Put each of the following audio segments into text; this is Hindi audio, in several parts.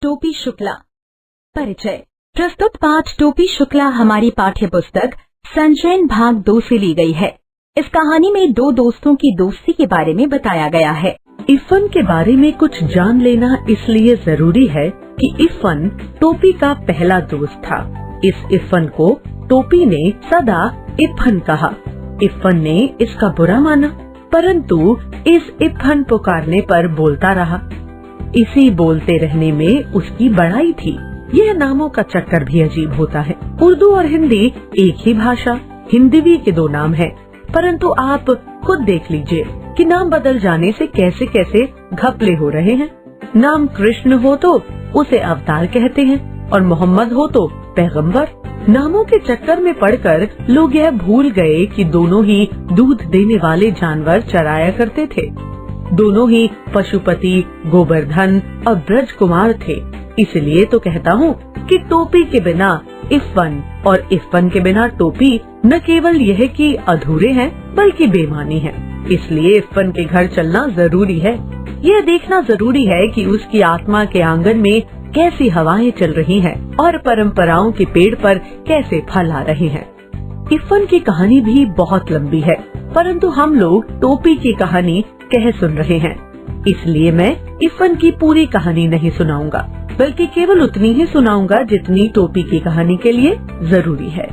टोपी शुक्ला। परिचय। प्रस्तुत पाठ टोपी शुक्ला हमारी पाठ्य पुस्तक संचयन भाग 2 से ली गई है। इस कहानी में दो दोस्तों की दोस्ती के बारे में बताया गया है। इरफान के बारे में कुछ जान लेना इसलिए जरूरी है कि इरफान टोपी का पहला दोस्त था। इस इरफान को टोपी ने सदा इरफान कहा। इरफान ने इसका बुरा माना, परंतु इस इरफान पुकारने पर बोलता रहा। इसी बोलते रहने में उसकी बड़ाई थी। यह नामों का चक्कर भी अजीब होता है। उर्दू और हिंदी एक ही भाषा, हिंदी भी के दो नाम है, परंतु आप खुद देख लीजिए कि नाम बदल जाने से कैसे कैसे घपले हो रहे हैं। नाम कृष्ण हो तो उसे अवतार कहते हैं और मोहम्मद हो तो पैगंबर। नामों के चक्कर में पड़कर लोग यह भूल गए कि दोनों ही दूध देने वाले जानवर चराया करते थे। दोनों ही पशुपति, गोवर्धन और ब्रज कुमार थे। इसलिए तो कहता हूँ कि टोपी के बिना इरफान और इरफान के बिना टोपी न केवल यह कि अधूरे हैं बल्कि बेमानी है। इसलिए इरफान के घर चलना जरूरी है। यह देखना जरूरी है कि उसकी आत्मा के आंगन में कैसी हवाएं चल रही हैं और परंपराओं के पेड़ पर कैसे फल आ रहे हैं। इरफान की कहानी भी बहुत लंबी है, परंतु हम लोग टोपी की कहानी कह सुन रहे हैं, इसलिए मैं इरफान की पूरी कहानी नहीं सुनाऊंगा, बल्कि केवल उतनी ही सुनाऊंगा जितनी टोपी की कहानी के लिए जरूरी है।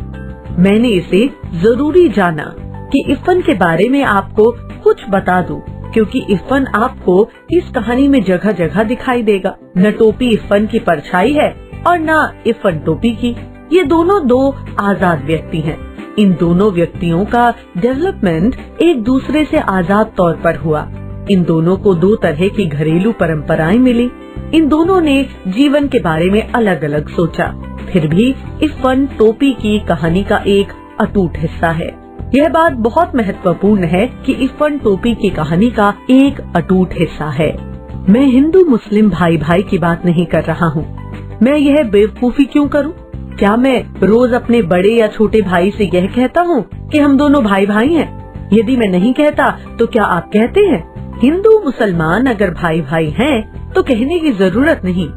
मैंने इसे जरूरी जाना कि इरफान के बारे में आपको कुछ बता दूं, क्योंकि इरफान आपको इस कहानी में जगह जगह दिखाई देगा। न टोपी इरफान की परछाई है और न इरफान टोपी की। ये दोनों दो आजाद व्यक्ति हैं। इन दोनों व्यक्तियों का डेवलपमेंट एक दूसरे से आजाद तौर पर हुआ। इन दोनों को दो तरह की घरेलू परंपराएं मिली। इन दोनों ने जीवन के बारे में अलग अलग सोचा। फिर भी इरफान टोपी की कहानी का एक अटूट हिस्सा है। यह बात बहुत महत्वपूर्ण है कि इरफान टोपी की कहानी का एक अटूट हिस्सा है। मैं हिंदू मुस्लिम भाई भाई की बात नहीं कर रहा हूँ। मैं यह बेवकूफी क्यों करूँ? क्या मैं रोज अपने बड़े या छोटे भाई से यह कहता हूँ कि हम दोनों भाई भाई हैं? यदि मैं नहीं कहता तो क्या आप कहते हैं? हिंदू मुसलमान अगर भाई भाई हैं तो कहने की जरूरत नहीं।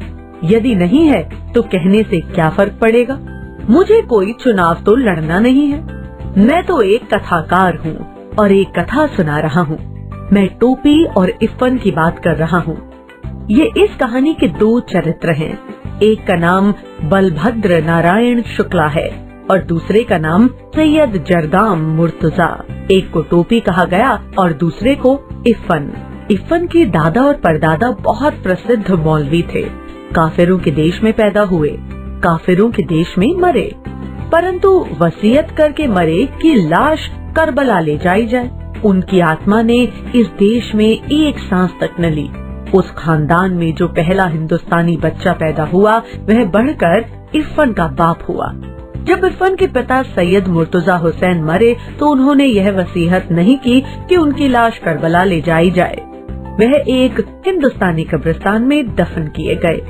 यदि नहीं है तो कहने से क्या फर्क पड़ेगा? मुझे कोई चुनाव तो लड़ना नहीं है। मैं तो एक कथाकार हूँ और एक कथा सुना रहा हूँ। मैं टोपी और इरफान की बात कर रहा हूँ। ये इस कहानी के दो चरित्र हैं। एक का नाम बलभद्र नारायण शुक्ला है और दूसरे का नाम सैयद जरदाम मुर्तजा। एक को टोपी कहा गया और दूसरे को इरफान। इरफान के दादा और परदादा बहुत प्रसिद्ध मौलवी थे। काफिरों के देश में पैदा हुए, काफिरों के देश में मरे, परंतु वसीयत करके मरे कि लाश करबला ले जाई जाए। उनकी आत्मा ने इस देश में एक सांस तक न ली। उस खानदान में जो पहला हिंदुस्तानी बच्चा पैदा हुआ वह बढ़कर इरफान का बाप हुआ। जब इरफान के पिता सैयद मुर्तजा हुसैन मरे तो उन्होंने यह वसीयत नहीं की कि उनकी लाश करबला ले जाई जाए। वह एक हिंदुस्तानी कब्रिस्तान में दफन किए गए।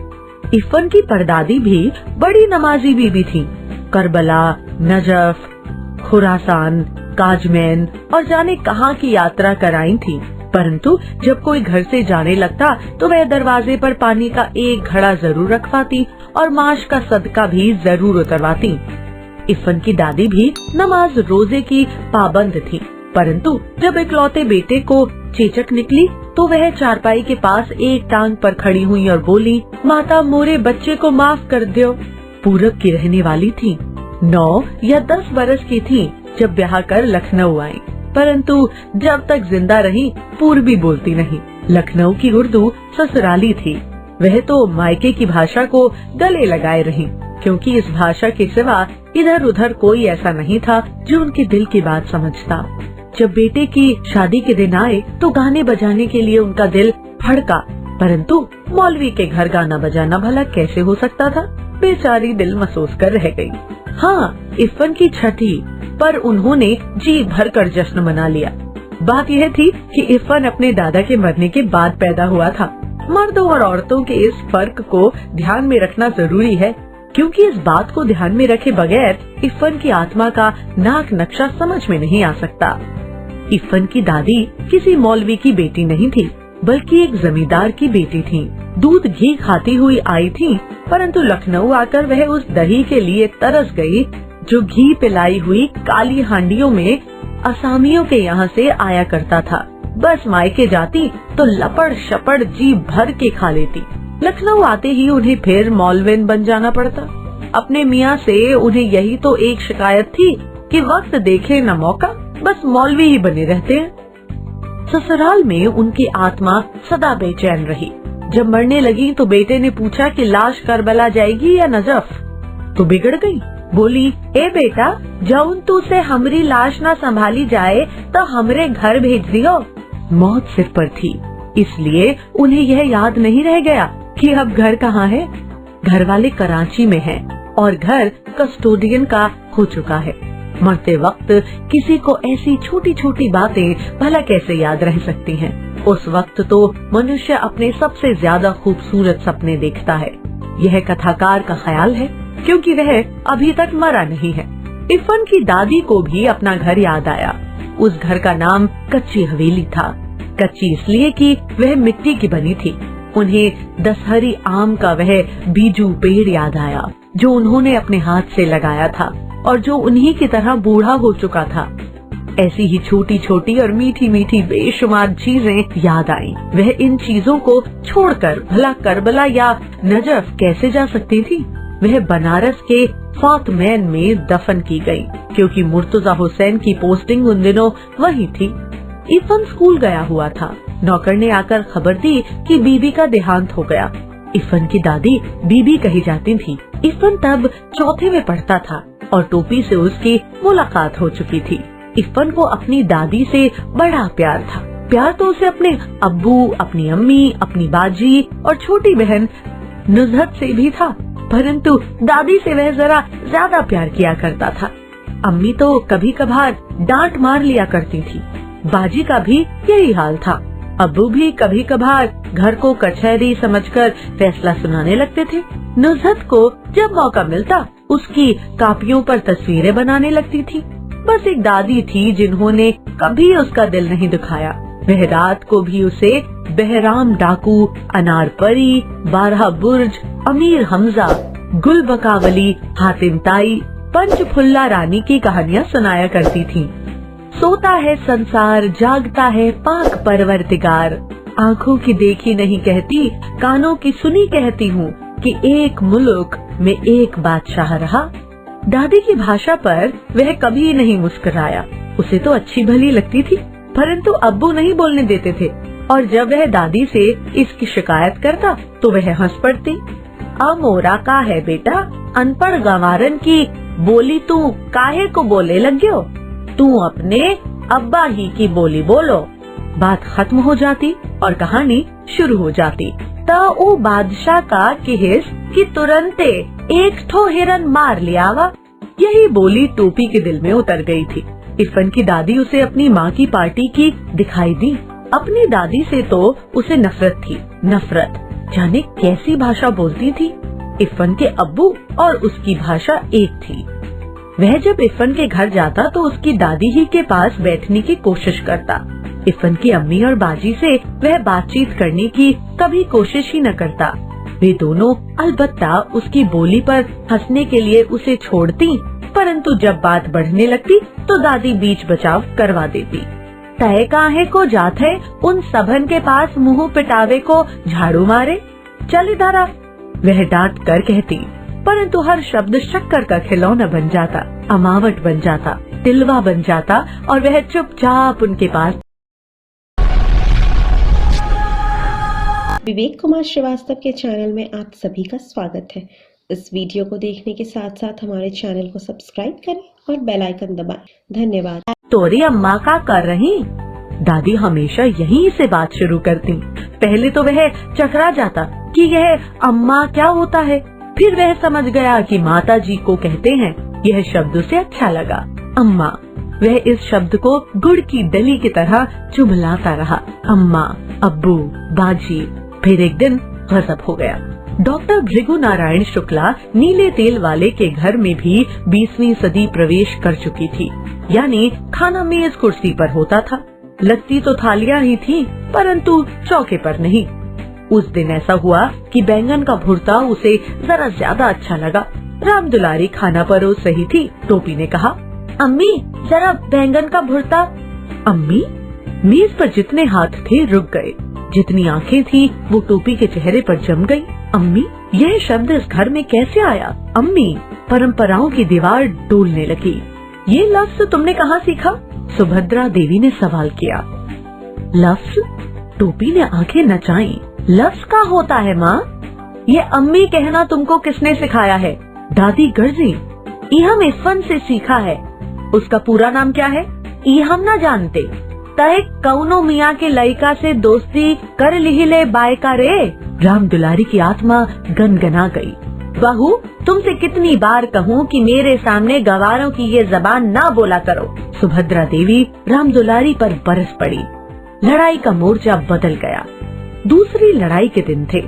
इरफान की परदादी भी बड़ी नमाजी बीबी थी। करबला, नजफ, खुरासान, काजमैन और जाने कहां की यात्रा कराई थी, परंतु जब कोई घर से जाने लगता तो वह दरवाजे पर पानी का एक घड़ा जरूर रखवाती और माश का सदका भी जरूर उतरवाती। इरफान की दादी भी नमाज रोजे की पाबंद थी, परंतु जब इकलौते बेटे को चेचक निकली तो वह चारपाई के पास एक टांग पर खड़ी हुई और बोली, माता मोरे बच्चे को माफ कर दो। पूरब की रहने वाली थी। 9 या 10 बरस की थी जब ब्याह कर लखनऊ आई, परंतु जब तक जिंदा रही पूर्वी बोलती नहीं। लखनऊ की उर्दू ससुराली थी। वह तो मायके की भाषा को गले लगाए रही, क्योंकि इस भाषा के सिवा इधर उधर कोई ऐसा नहीं था जो उनके दिल की बात समझता। जब बेटे की शादी के दिन आए तो गाने बजाने के लिए उनका दिल फड़का, परंतु मौलवी के घर गाना बजाना भला कैसे हो सकता था? बेचारी दिल महसूस कर रह गई। हाँ, इरफान की छठी पर उन्होंने जी भरकर जश्न मना लिया। बात यह थी कि इरफान अपने दादा के मरने के बाद पैदा हुआ था। मर्दों और औरतों के इस फर्क को ध्यान में रखना जरूरी है, क्योंकि इस बात को ध्यान में रखे बगैर इरफान की आत्मा का नाक नक्शा समझ में नहीं आ सकता। इरफान की दादी किसी मौलवी की बेटी नहीं थी, बल्कि एक जमींदार की बेटी थी। दूध घी खाती हुई आई थी, परंतु लखनऊ आकर वह उस दही के लिए तरस गई जो घी पिलाई हुई काली हांडियों में असामियों के यहाँ से आया करता था। बस मायके जाती तो लपड़ शपड़ जी भर के खा लेती। लखनऊ आते ही उन्हें फिर मौलविन बन जाना पड़ता। अपने मियाँ से उन्हें यही तो एक शिकायत थी कि वक्त देखे न मौका, बस मौलवी ही बने रहते हैं। ससुराल में उनकी आत्मा सदा बेचैन रही। जब मरने लगी तो बेटे ने पूछा कि लाश करबला जाएगी या नजफ, तो बिगड़ गई। बोली, ए बेटा, जौन तू से हमरी लाश न संभाली जाए तो हमरे घर भेज दियो। मौत सिर पर थी, इसलिए उन्हें यह याद नहीं रह गया कि अब घर कहाँ है। घर वाले कराची में हैं और घर कस्टोडियन का हो चुका है। मरते वक्त किसी को ऐसी छोटी छोटी बातें भला कैसे याद रह सकती हैं। उस वक्त तो मनुष्य अपने सबसे ज्यादा खूबसूरत सपने देखता है। यह कथाकार का ख्याल है, क्योंकि वह अभी तक मरा नहीं है। इरफान की दादी को भी अपना घर याद आया। उस घर का नाम कच्ची हवेली था। कच्ची इसलिए कि वह मिट्टी की बनी थी। उन्हें दशहरी आम का वह बीजू पेड़ याद आया जो उन्होंने अपने हाथ से लगाया था और जो उन्हीं की तरह बूढ़ा हो चुका था। ऐसी ही छोटी छोटी और मीठी मीठी बेशुमार चीजें याद आई। वह इन चीजों को छोड़कर भला करबला या नजफ कैसे जा सकती थी। वह बनारस के फातमैन में दफन की गई, क्योंकि मुर्तजा हुसैन की पोस्टिंग उन दिनों वही थी। इरफान स्कूल गया हुआ था। नौकर ने आकर खबर दी कि बीबी का देहांत हो गया। इरफान की दादी बीबी कही जाती थी। इरफान तब चौथे में पढ़ता था और टोपी से उसकी मुलाकात हो चुकी थी। इरफान को अपनी दादी से बड़ा प्यार था। प्यार तो उसे अपने अब्बू, अपनी अम्मी, अपनी बाजी और छोटी बहन नुज़हत से भी था, परंतु दादी से वह जरा ज्यादा प्यार किया करता था। अम्मी तो कभी कभार डांट मार लिया करती थी। बाजी का भी यही हाल था। अब्बू भी कभी कभार घर को कचहरी समझकर फैसला सुनाने लगते थे। नुज़हत को जब मौका मिलता उसकी कापियों पर तस्वीरें बनाने लगती थी। बस एक दादी थी जिन्होंने कभी उसका दिल नहीं दुखाया। वह रात को भी उसे बहराम डाकू, अनार परी, 12 बुर्ज, अमीर हमजा, गुल बकावली, हातिम ताई, पंचफुल्ला रानी की कहानियाँ सुनाया करती थी। सोता है संसार, जागता है पाक परवरदिगार, आँखों की देखी नहीं कहती, कानों की सुनी कहती हूँ कि एक मुल्क में एक बादशाह रहा। दादी की भाषा पर वह कभी नहीं मुस्कुराया। उसे तो अच्छी भली लगती थी, परंतु अब्बू नहीं बोलने देते थे और जब वह दादी से इसकी शिकायत करता तो वह हंस पड़ती। अमोरा का है बेटा, अनपढ़ गंवारन की बोली तू काहे को बोले लग्यो, तू अपने अब्बा ही की बोली बोलो। बात खत्म हो जाती और कहानी शुरू हो जाती। तो ओ बादशाह का किहिस कि तुरंते एक ठो हिरन मार लिया वा। यही बोली टोपी के दिल में उतर गई थी। इरफान की दादी उसे अपनी माँ की पार्टी की दिखाई दी। अपनी दादी से तो उसे नफरत थी। नफरत जाने कैसी भाषा बोलती थी। इरफान के अब्बू और उसकी भाषा एक थी। वह जब इरफान के घर जाता तो उसकी दादी ही के पास बैठने की कोशिश करता। इरफान की अम्मी और बाजी से वह बातचीत करने की कभी कोशिश ही न करता। वे दोनों अलबत्ता उसकी बोली पर हंसने के लिए उसे छोड़ती, परंतु जब बात बढ़ने लगती तो दादी बीच बचाव करवा देती। तय काहे को जात है, उन सबन के पास मुंह पिटावे को झाड़ू मारे, चल इधर आ, वह डांट कर कहती, परंतु हर शब्द शक्कर का खिलौना बन जाता, अमावट बन जाता, तिलवा बन जाता और वह चुपचाप उनके पास। विवेक कुमार श्रीवास्तव के चैनल में आप सभी का स्वागत है। इस वीडियो को देखने के साथ साथ हमारे चैनल को सब्सक्राइब करें और बेल आइकन दबाएं। धन्यवाद। तोरी अम्मा का कर रही? दादी हमेशा यहीं से बात शुरू करती। पहले तो वह चकरा जाता कि यह अम्मा क्या होता है, फिर वह समझ गया कि माता जी को कहते हैं। यह शब्द उसे अच्छा लगा, अम्मा। वह इस शब्द को गुड़ की डली की तरह चुभलाता रहा, अम्मा, अब्बू, बाजी। फिर एक दिन गजब हो गया। डॉक्टर भृगु नारायण शुक्ला नीले तेल वाले के घर में भी 20वीं सदी प्रवेश कर चुकी थी, यानी खाना मेज कुर्सी पर होता था। लगती तो थालियां ही थी, परंतु चौके पर नहीं। उस दिन ऐसा हुआ कि बैंगन का भुर्ता उसे जरा ज्यादा अच्छा लगा। राम दुलारी खाना परोस रही थी। टोपी ने कहा, अम्मी जरा बैंगन का भुर्ता। अम्मी मेज पर जितने हाथ थे रुक गए, जितनी आंखें थी वो टोपी के चेहरे पर जम गई। अम्मी, यह शब्द इस घर में कैसे आया? अम्मी, परंपराओं की दीवार डोलने लगी। ये लफ्ज तुमने कहाँ सीखा? सुभद्रा देवी ने सवाल किया। लफ्ज? टोपी ने आंखें नचाईं। लफ्ज का होता है माँ? ये अम्मी कहना तुमको किसने सिखाया है? दादी गर्जी। ये हम इफ़न से सीखा है। उसका पूरा नाम क्या है? ये हम न जानते। तय कौनो मियाँ के लड़का से दोस्ती कर लिहिले बायका रे। राम दुलारी की आत्मा गनगना गई। बहू, तुमसे कितनी बार कहूँ कि मेरे सामने गवारों की ये जबान ना बोला करो। सुभद्रा देवी राम दुलारी पर बरस पड़ी। लड़ाई का मोर्चा बदल गया। दूसरी लड़ाई के दिन थे,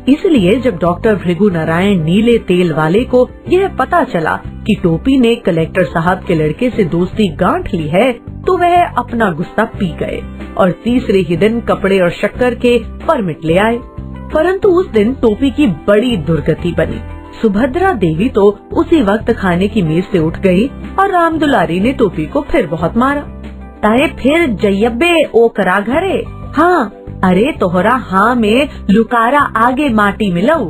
इसलिए जब डॉक्टर भृगु नारायण नीले तेल वाले को यह पता चला कि टोपी ने कलेक्टर साहब के लड़के से दोस्ती गांठ ली है, तो वह अपना गुस्सा पी गए और तीसरे ही दिन कपड़े और शक्कर के परमिट ले आए। परंतु उस दिन टोपी की बड़ी दुर्गति बनी। सुभद्रा देवी तो उसी वक्त खाने की मेज से उठ गई और राम दुलारी ने टोपी को फिर बहुत मारा। ताए फिर जयब्बे ओ करा घरे। हाँ, अरे तोहरा हाँ में लुकारा आगे माटी मिलाऊ।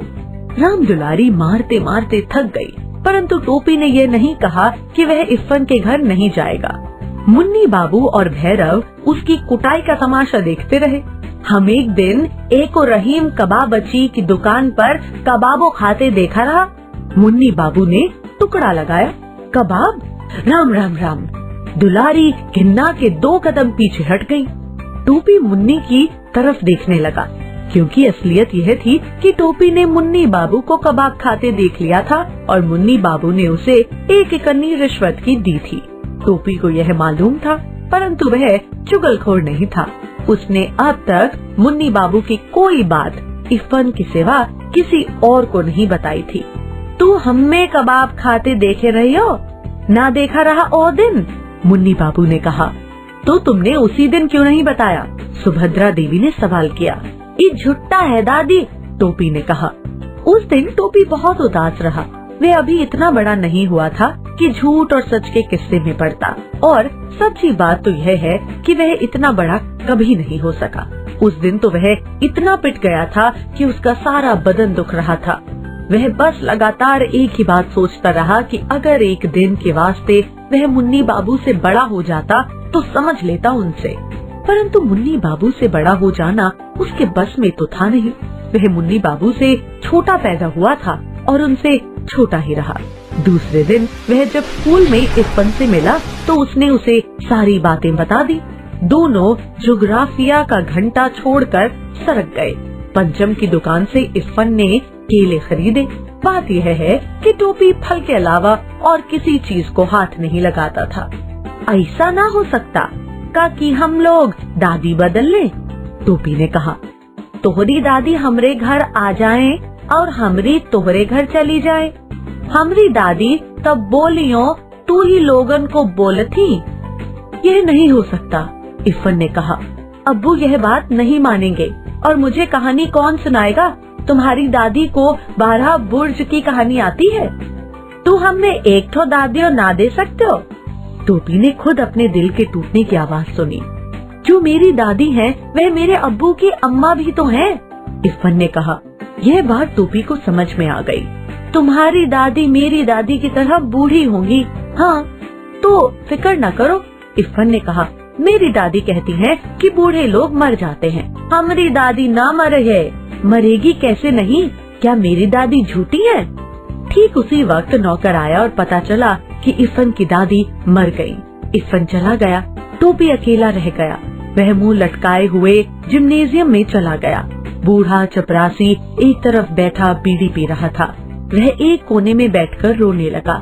राम दुलारी मारते मारते थक गई, परंतु टोपी ने यह नहीं कहा कि वह इफ़न के घर नहीं जाएगा। मुन्नी बाबू और भैरव उसकी कुटाई का तमाशा देखते रहे। हम एक दिन एको रहीम कबाबची की दुकान पर कबाबो खाते देखा रहा। मुन्नी बाबू ने टुकड़ा लगाया। कबाब? राम राम राम। दुलारी घिन्ना के 2 कदम पीछे हट गई। टोपी मुन्नी की तरफ देखने लगा, क्योंकि असलियत यह थी कि टोपी ने मुन्नी बाबू को कबाब खाते देख लिया था और मुन्नी बाबू ने उसे 1 इकन्नी रिश्वत की दी थी। टोपी को यह मालूम था, परंतु वह चुगलखोर नहीं था। उसने अब तक मुन्नी बाबू की कोई बात इफ़न के सिवा किसी और को नहीं बताई थी। तू हमें कबाब खाते देखे रही हो? ना देखा रहा ओ दिन? मुन्नी बाबू ने कहा। तो तुमने उसी दिन क्यों नहीं बताया? सुभद्रा देवी ने सवाल किया। ये झुट्टा है दादी, टोपी ने कहा। उस दिन टोपी बहुत उदास रहा। वह अभी इतना बड़ा नहीं हुआ था कि झूठ और सच के किस्से में पड़ता, और सच्ची बात तो यह है कि वह इतना बड़ा कभी नहीं हो सका। उस दिन तो वह इतना पिट गया था कि उसका सारा बदन दुख रहा था। वह बस लगातार एक ही बात सोचता रहा कि अगर एक दिन के वास्ते वह मुन्नी बाबू से बड़ा हो जाता तो समझ लेता उनसे। परंतु मुन्नी बाबू से बड़ा हो जाना उसके बस में तो था नहीं। वह मुन्नी बाबू से छोटा पैदा हुआ था और उनसे छोटा ही रहा। दूसरे दिन वह जब स्कूल में इफ़न से मिला तो उसने उसे सारी बातें बता दी। दोनों ज्योग्राफिया का घंटा छोड़कर सरक गए। पंचम की दुकान से इफ़न ने केले खरीदे। बात यह है कि टोपी फल के अलावा और किसी चीज को हाथ नहीं लगाता था। ऐसा ना हो सकता का कि हम लोग दादी बदल ले, टोपी ने कहा। तोहरी दादी हमरे घर आ जाएं और हमरी तोहरे घर चली जाए। हमरी दादी तब बोलियो तू ही लोगन को बोलती। यह नहीं हो सकता, इफ़न ने कहा। अब्बू यह बात नहीं मानेंगे और मुझे कहानी कौन सुनाएगा? तुम्हारी दादी को 12 बुर्ज की कहानी आती है? तू हमें एक ठो दादी और ना दे सकते हो? टोपी ने खुद अपने दिल के टूटने की आवाज सुनी। जो मेरी दादी है वह मेरे अब्बू की अम्मा भी तो है, इफ़न ने कहा। यह बात टोपी को समझ में आ गई। तुम्हारी दादी मेरी दादी की तरह बूढ़ी होंगी। हाँ, तो फिक्र न करो, इफ़न ने कहा। मेरी दादी कहती है कि बूढ़े लोग मर जाते हैं। हमारी दादी ना मरे है। मरेगी कैसे नहीं? क्या मेरी दादी झूठी है? ठीक उसी वक्त नौकर आया और पता चला कि इफ़न की दादी मर गई। इफ़न चला गया। टोपी अकेला रह गया। वह मुंह लटकाए हुए जिम्नेजियम में चला गया। बूढ़ा चपरासी एक तरफ बैठा बीड़ी पी रहा था। वह एक कोने में बैठकर रोने लगा।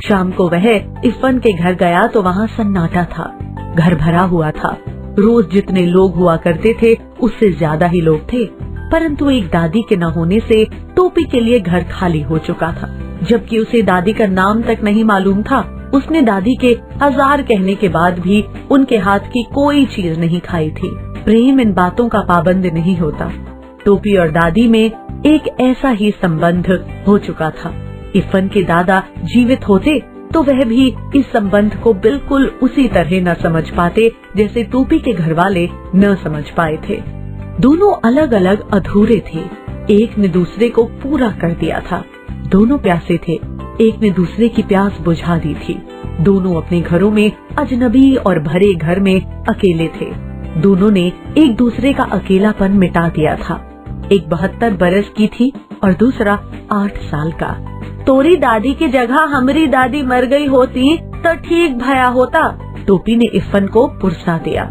शाम को वह इफ़न के घर गया तो वहाँ सन्नाटा था। घर भरा हुआ था। रोज जितने लोग हुआ करते थे उससे ज्यादा ही लोग थे, परंतु एक दादी के न होने से टोपी के लिए घर खाली हो चुका था। जबकि उसे दादी का नाम तक नहीं मालूम था। उसने दादी के 1000 कहने के बाद भी उनके हाथ की कोई चीज नहीं खाई थी। प्रेम इन बातों का पाबंद नहीं होता। टोपी और दादी में एक ऐसा ही संबंध हो चुका था। इरफान के दादा जीवित होते तो वह भी इस संबंध को बिल्कुल उसी तरह न समझ पाते जैसे टोपी के घर वाले न समझ पाए थे। दोनों अलग अलग अधूरे थे। एक ने दूसरे को पूरा कर दिया था। दोनों प्यासे थे। एक ने दूसरे की प्यास बुझा दी थी। दोनों अपने घरों में अजनबी और भरे घर में अकेले थे। दोनों ने एक दूसरे का अकेलापन मिटा दिया था। एक 72 बरस की थी और दूसरा 8 साल का। तोरी दादी की जगह हमारी दादी मर गई होती तो ठीक भया होता, टोपी ने इरफान को पुरसा दिया।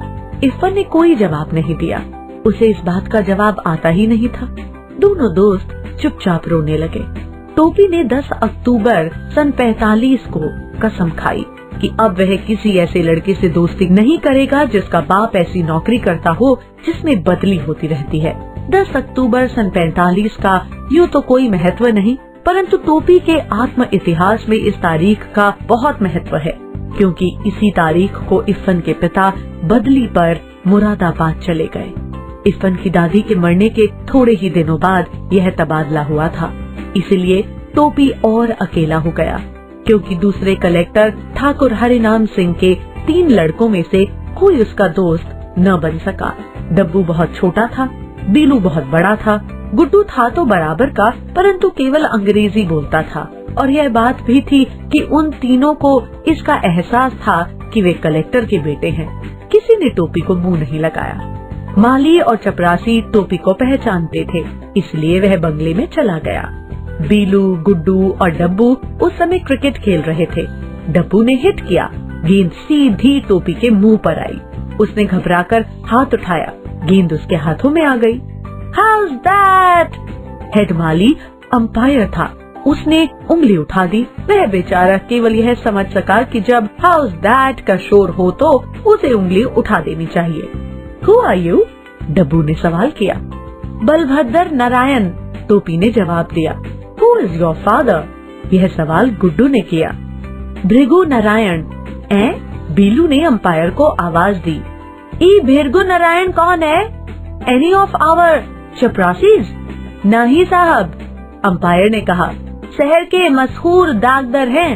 इरफान ने कोई जवाब नहीं दिया। उसे इस बात का जवाब आता ही नहीं था। दोनों दोस्त चुपचाप रोने लगे। टोपी ने 10 अक्टूबर सन 45 को कसम खाई कि अब वह किसी ऐसे लड़के से दोस्ती नहीं करेगा जिसका बाप ऐसी नौकरी करता हो जिसमें बदली होती रहती है। 10 अक्टूबर सन 45 का यूँ तो कोई महत्व नहीं, परंतु टोपी के आत्म इतिहास में इस तारीख का बहुत महत्व है, क्योंकि इसी तारीख को इरफान के पिता बदली पर मुरादाबाद चले गए। इरफान की दादी के मरने के थोड़े ही दिनों बाद यह तबादला हुआ था, इसलिए टोपी और अकेला हो गया, क्योंकि दूसरे कलेक्टर ठाकुर हरिनाम सिंह के 3 लड़कों में से कोई उसका दोस्त न बन सका। डब्बू बहुत छोटा था, बीलू बहुत बड़ा था, गुड्डू था तो बराबर का परंतु केवल अंग्रेजी बोलता था, और यह बात भी थी कि उन तीनों को इसका एहसास था कि वे कलेक्टर के बेटे हैं। किसी ने टोपी को मुंह नहीं लगाया। माली और चपरासी टोपी को पहचानते थे, इसलिए वह बंगले में चला गया। बीलू, गुड्डू और डब्बू उस समय क्रिकेट खेल रहे थे। डब्बू ने हिट किया, गेंद सीधी टोपी के मुंह पर आई। उसने घबराकर हाथ उठाया, गेंद उसके हाथों में आ गई। House that? Head Mali umpire था, उसने उंगली उठा दी। वह बेचारा केवल यह समझ सका कि जब हाउस दैट का शोर हो तो उसे उंगली उठा देनी चाहिए। Who are you? डब्बू ने सवाल किया। बलभद्र नारायण, टोपी ने जवाब दिया। Who is your father? यह सवाल गुड्डू ने किया। भृगु नारायण। बीलू ने अंपायर को आवाज दी। ई भृगु नारायण कौन है? Any of our चपरासीज? नहीं साहब, अंपायर ने कहा। शहर के मशहूर डाकदर हैं।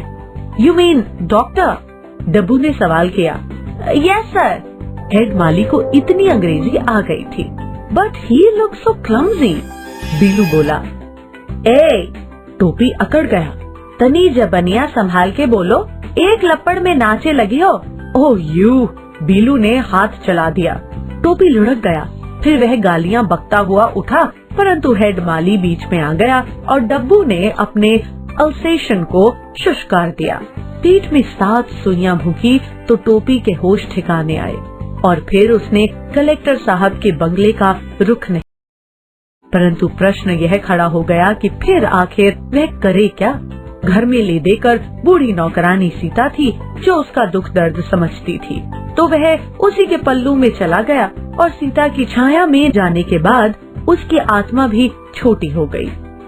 You mean doctor? डब्बू ने सवाल किया। Yes sir. हेड माली को इतनी अंग्रेजी आ गई थी। But he look so clumsy, Billu बोला। टोपी अकड़ गया। तनी जबनिया संभाल के बोलो, एक लपड़ में नाचे लगी हो। ओह यू, बीलू ने हाथ चला दिया। टोपी लुढ़क गया। फिर वह गालियां बकता हुआ उठा, परंतु हेड माली बीच में आ गया और डब्बू ने अपने अल्सेशन को शुष्कार दिया। पीठ में 7 सुइयां भूखी तो टोपी के होश ठिकाने आए और फिर उसने कलेक्टर साहब के बंगले का रुख नहीं। परंतु प्रश्न यह खड़ा हो गया कि फिर आखिर वह करे क्या। घर में ले देकर बूढ़ी नौकरानी सीता थी जो उसका दुख दर्द समझती थी, तो वह उसी के पल्लू में चला गया और सीता की छाया में जाने के बाद उसकी आत्मा भी छोटी हो गई।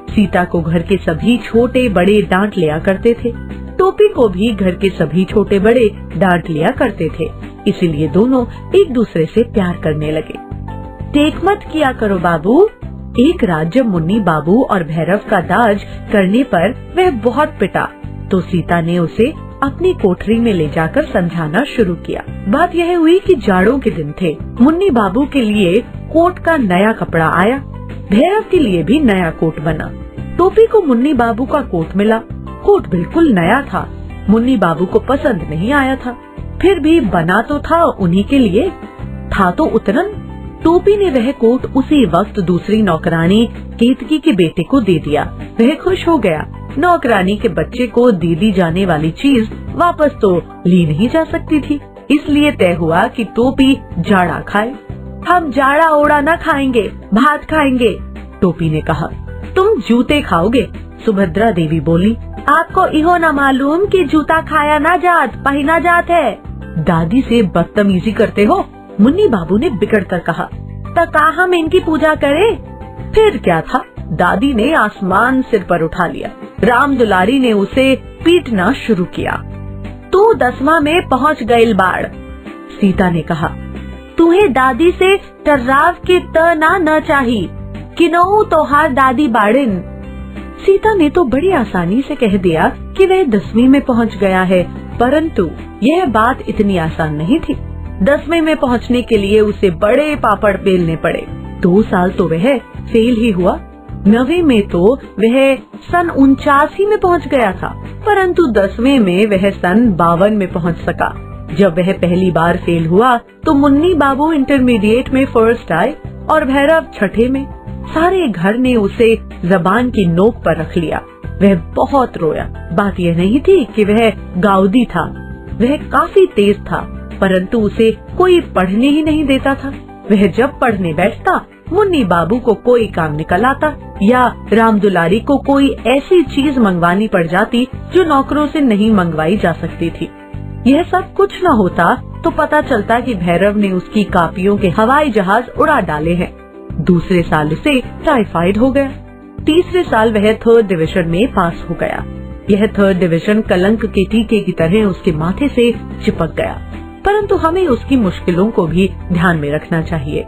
सीता को घर के सभी छोटे बड़े डांट लिया करते थे, टोपी को भी घर के सभी छोटे बड़े डांट लिया करते थे, इसीलिए दोनों एक दूसरे से प्यार करने लगे। टेक मत किया करो बाबू। एक रात जब मुन्नी बाबू और भैरव का दाज करने पर वह बहुत पिटा, तो सीता ने उसे अपनी कोठरी में ले जाकर समझाना शुरू किया। बात यह हुई कि जाड़ों के दिन थे। मुन्नी बाबू के लिए कोट का नया कपड़ा आया, भैरव के लिए भी नया कोट बना। टोपी को मुन्नी बाबू का कोट मिला। कोट बिल्कुल नया था, मुन्नी बाबू को पसंद नहीं आया था, फिर भी बना तो था उन्हीं के लिए, था तो उतरन। टोपी ने वह कोट उसी वक्त दूसरी नौकरानी केतकी के बेटे को दे दिया। वह खुश हो गया। नौकरानी के बच्चे को दी जाने वाली चीज वापस तो ली नहीं जा सकती थी, इसलिए तय हुआ कि टोपी जाड़ा खाए। हम जाड़ा ओड़ा न खाएंगे, भात खाएंगे, टोपी ने कहा। तुम जूते खाओगे, सुभद्रा देवी बोली। आपको इहो न मालूम कि जूता खाया ना जात पहना जात है। दादी से बदतमीजी करते हो, मुन्नी बाबू ने बिगड़ कर कहा। तका हम इनकी पूजा करें? फिर क्या था, दादी ने आसमान सिर पर उठा लिया। राम दुलारी ने उसे पीटना शुरू किया। तू 10वां में पहुंच गईल बाड़। सीता ने कहा, तुम्हें दादी से टर्राव के त ना न चाही, किनहु तोहार दादी बाड़िन। सीता ने तो बड़ी आसानी से कह दिया कि वह 10वीं में पहुंच गया है, परंतु यह बात इतनी आसान नहीं थी। 10वीं में पहुंचने के लिए उसे बड़े पापड़ बेलने पड़े। 2 साल तो वह फेल ही हुआ। 9वीं में तो वह सन 49 में पहुंच गया था, परंतु 10वीं में वह सन 52 में पहुंच सका। जब वह पहली बार फेल हुआ तो मुन्नी बाबू इंटरमीडिएट में फर्स्ट आए और भैरव छठे में। सारे घर ने उसे जबान की नोक पर रख लिया। वह बहुत रोया। बात यह नहीं थी कि वह गाउदी था, वह काफी तेज था, परंतु उसे कोई पढ़ने ही नहीं देता था। वह जब पढ़ने बैठता, मुन्नी बाबू को कोई काम निकल आता या राम दुलारी को कोई ऐसी चीज मंगवानी पड़ जाती जो नौकरों से नहीं मंगवाई जा सकती थी। यह सब कुछ न होता तो पता चलता कि भैरव ने उसकी कापियों के हवाई जहाज उड़ा डाले हैं। दूसरे साल उसे टाइफाइड हो गया। तीसरे साल वह 3rd डिवीजन में पास हो गया। यह 3rd डिवीजन कलंक के टीके की तरह उसके माथे से चिपक गया, परंतु हमें उसकी मुश्किलों को भी ध्यान में रखना चाहिए।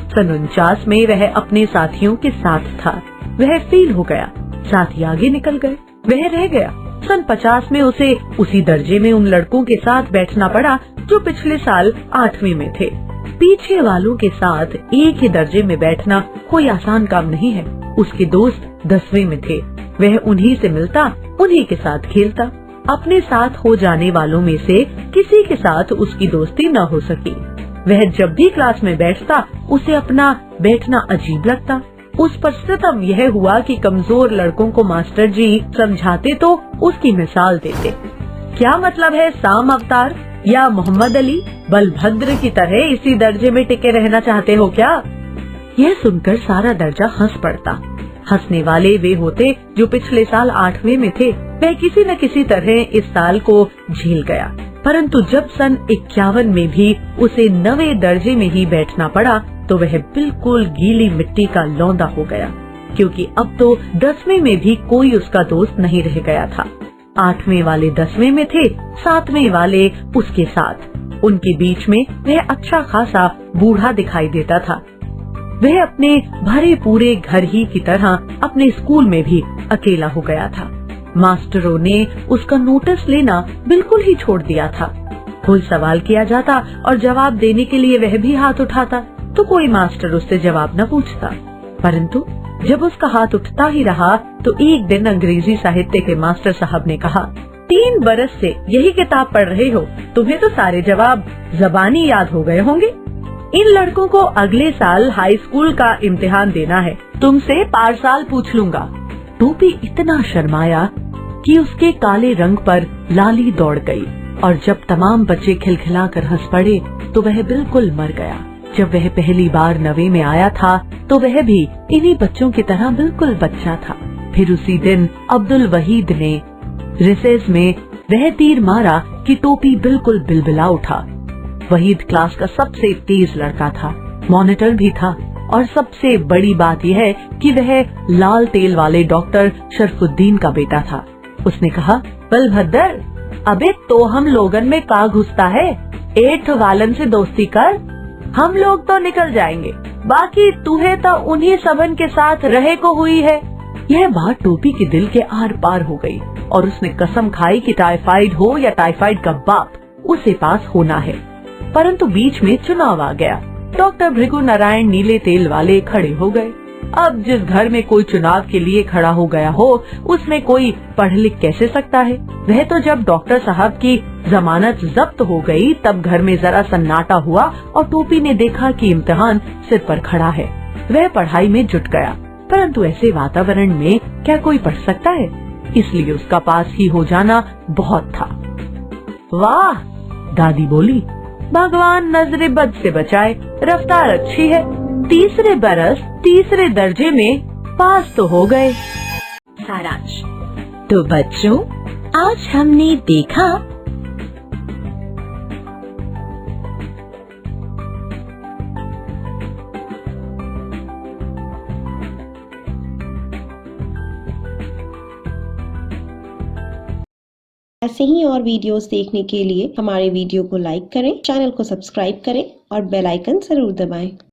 सन 49 में वह अपने साथियों के साथ था। वह फेल हो गया, साथी आगे निकल गए, वह रह गया। सन 50 में उसे उसी दर्जे में उन लड़कों के साथ बैठना पड़ा जो पिछले साल 8वीं में थे। पीछे वालों के साथ एक ही दर्जे में बैठना कोई आसान काम नहीं है। उसके दोस्त 10वीं में थे, वह उन्हीं से मिलता, उन्हीं के साथ खेलता। अपने साथ हो जाने वालों में से किसी के साथ उसकी दोस्ती न हो सकी। वह जब भी क्लास में बैठता, उसे अपना बैठना अजीब लगता। उस पर सितम यह हुआ कि कमजोर लड़कों को मास्टर जी समझाते तो उसकी मिसाल देते। क्या मतलब है साम अवतार या मोहम्मद अली बलभद्र की तरह इसी दर्जे में टिके रहना चाहते हो क्या? यह सुनकर सारा दर्जा हंस पड़ता। हंसने वाले वे होते जो पिछले साल 8वीं में थे। वह किसी न किसी तरह इस साल को झेल गया, परंतु जब सन 51 में भी उसे 9वें दर्जे में ही बैठना पड़ा तो वह बिल्कुल गीली मिट्टी का लौंदा हो गया, क्योंकि अब तो 10वीं में भी कोई उसका दोस्त नहीं रह गया था। 8वें वाले 10वें में थे, 7वें वाले उसके साथ। उनके बीच में वह अच्छा खासा बूढ़ा दिखाई देता था। वह अपने भरे पूरे घर ही की तरह अपने स्कूल में भी अकेला हो गया था। मास्टरों ने उसका नोटिस लेना बिल्कुल ही छोड़ दिया था। कोई सवाल किया जाता और जवाब देने के लिए वह भी हाथ उठाता तो कोई मास्टर उससे जवाब न पूछता, परंतु जब उसका हाथ उठता ही रहा तो एक दिन अंग्रेजी साहित्य के मास्टर साहब ने कहा, 3 बरस से यही किताब पढ़ रहे हो, तुम्हें तो सारे जवाब जबानी याद हो गए होंगे। इन लड़कों को अगले साल हाई स्कूल का इम्तिहान देना है, तुमसे पारसाल पूछ लूंगा। टोपी इतना शर्माया कि उसके काले रंग पर लाली दौड़ गई, और जब तमाम बच्चे खिलखिलाकर हंस पड़े तो वह बिल्कुल मर गया। जब वह पहली बार 9वें में आया था तो वह भी इन्हीं बच्चों की तरह बिल्कुल बच्चा था। फिर उसी दिन अब्दुल वहीद ने रिसेस में वह तीर मारा कि टोपी बिल्कुल बिलबिला उठा। वहीद क्लास का सबसे तेज लड़का था, मॉनिटर भी था, और सबसे बड़ी बात यह है कि वह लाल तेल वाले डॉक्टर शरफुद्दीन का बेटा था। उसने कहा, बलभद्र, अबे तो हम लोगन में का घुसता है, 8 वालन से दोस्ती कर, हम लोग तो निकल जाएंगे, बाकी तुम्हें तो उन्हीं सबन के साथ रहे को हुई है। यह बात टोपी के दिल के आर पार हो गई और उसने कसम खाई कि टाइफाइड हो या टाइफाइड का बाप, उसे पास होना है। परंतु बीच में चुनाव आ गया। डॉक्टर भृगु नारायण नीले तेल वाले खड़े हो गए। अब जिस घर में कोई चुनाव के लिए खड़ा हो गया हो उसमें कोई पढ़ लिख कैसे सकता है। वह तो जब डॉक्टर साहब की जमानत जब्त हो गई तब घर में जरा सन्नाटा हुआ और टोपी ने देखा कि इम्तिहान सिर पर खड़ा है। वह पढ़ाई में जुट गया, परंतु ऐसे वातावरण में क्या कोई पढ़ सकता है, इसलिए उसका पास ही हो जाना बहुत था। वाह, दादी बोली, भगवान नजरे बद से बचाए, रफ्तार अच्छी है, तीसरे बरस तीसरे दर्जे में पास तो हो गए। सारांश। तो बच्चों, आज हमने देखा ऐसे ही और वीडियोस देखने के लिए हमारे वीडियो को लाइक करें, चैनल को सब्सक्राइब करें और बेल आइकन जरूर दबाएं।